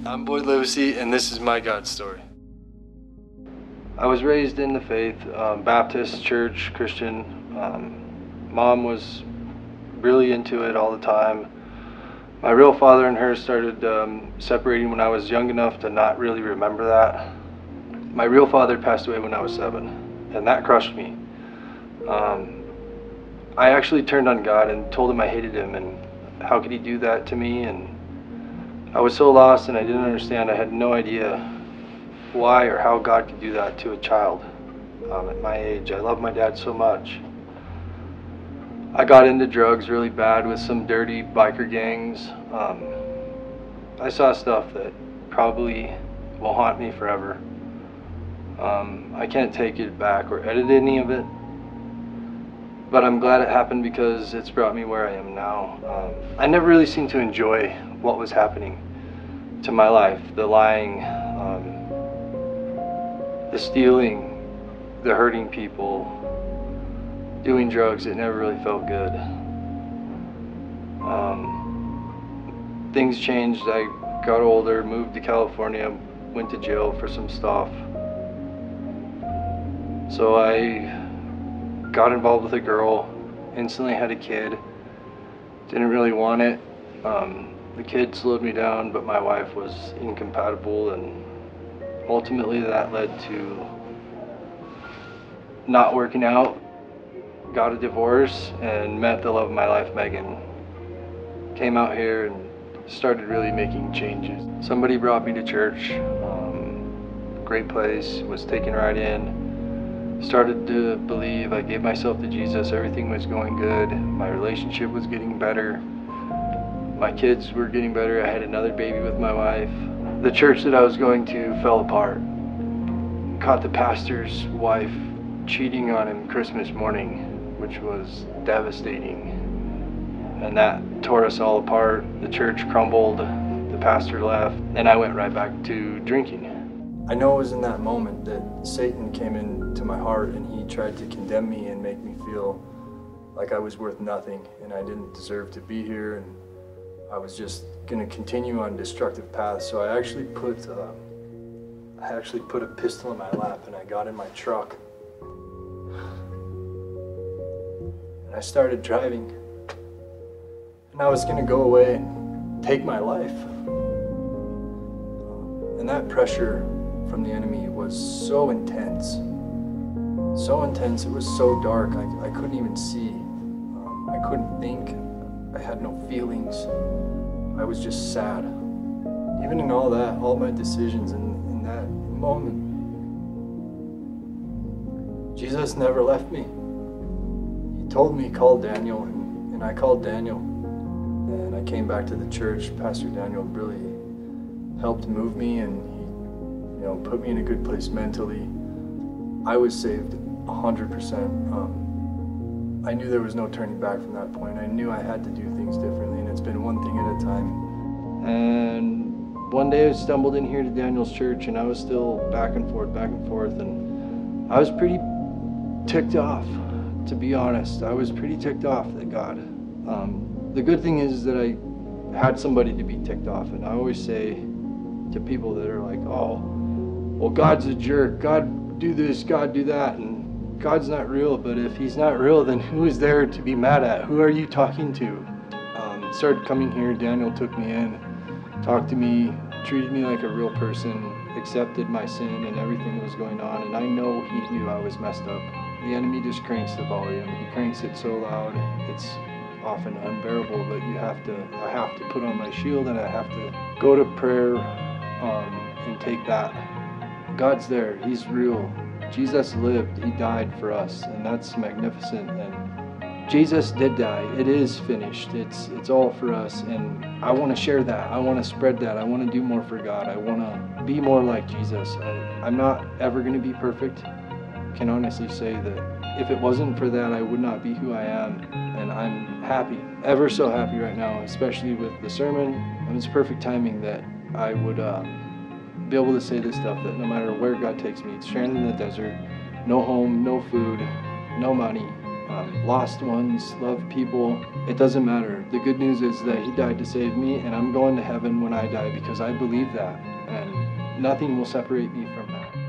I'm Boyd Livesey, and this is my God story. I was raised in the faith, Baptist church, Christian. Mom was really into it all the time. My real father and her started separating when I was young enough to not really remember that. My real father passed away when I was 7, and that crushed me. I actually turned on God and told him I hated him, and how could he do that to me? And I was so lost and I didn't understand. I had no idea why or how God could do that to a child at my age. I loved my dad so much. I got into drugs really bad with some dirty biker gangs. I saw stuff that probably will haunt me forever. I can't take it back or edit any of it, but I'm glad it happened because it's brought me where I am now. I never really seemed to enjoy what was happening to my life. The lying, the stealing, the hurting people, doing drugs. It never really felt good. Things changed. I got older, moved to California, went to jail for some stuff. So I got involved with a girl, instantly had a kid, didn't really want it. The kid slowed me down, but my wife was incompatible, and ultimately that led to not working out. Got a divorce and met the love of my life, Megan. Came out here and started really making changes. Somebody brought me to church, great place, was taken right in. Started to believe, I gave myself to Jesus, everything was going good. My relationship was getting better. My kids were getting better. I had another baby with my wife. The church that I was going to fell apart. Caught the pastor's wife cheating on him Christmas morning, which was devastating. And that tore us all apart. The church crumbled, the pastor left, and I went right back to drinking. I know it was in that moment that Satan came into my heart and he tried to condemn me and make me feel like I was worth nothing and I didn't deserve to be here, and I was just going to continue on destructive paths. So I actually put a pistol in my lap and I got in my truck. And I started driving. And I was going to go away and take my life. And that pressure from the enemy was so intense. So intense, it was so dark, I couldn't even see. I couldn't think. I had no feelings. I was just sad. Even in all that, all my decisions in that moment, Jesus never left me. He told me, call Daniel, and I called Daniel. And I came back to the church. Pastor Daniel really helped move me, and he, put me in a good place mentally. I was saved 100%. I knew there was no turning back from that point. I knew I had to do things differently, and it's been one thing at a time. And one day I stumbled in here to Daniel's church, and I was still back and forth, and I was pretty ticked off, to be honest. I was pretty ticked off at God. The good thing is that I had somebody to be ticked off, and I always say to people that are like, oh, well, God's a jerk, God do this, God do that, and God's not real. But if he's not real, then who is there to be mad at? Who are you talking to? Started coming here, Daniel took me in, talked to me, treated me like a real person, accepted my sin and everything that was going on, and I know he knew I was messed up. The enemy just cranks the volume. He cranks it so loud, it's often unbearable, but I have to put on my shield, and I have to go to prayer and take that. God's there, he's real. Jesus lived, he died for us, and that's magnificent. And Jesus did die. It is finished. It's all for us, and I want to share that. I want to spread that. I want to do more for God. I want to be more like Jesus. I'm not ever going to be perfect. I can honestly say that if it wasn't for that, I would not be who I am, and I'm happy, ever so happy right now, especially with the sermon. And it's perfect timing that I would be able to say this stuff, that no matter where God takes me, stranded in the desert, no home, no food, no money, lost ones, love people. It doesn't matter. The good news is that he died to save me, and I'm going to heaven when I die because I believe that, and nothing will separate me from that.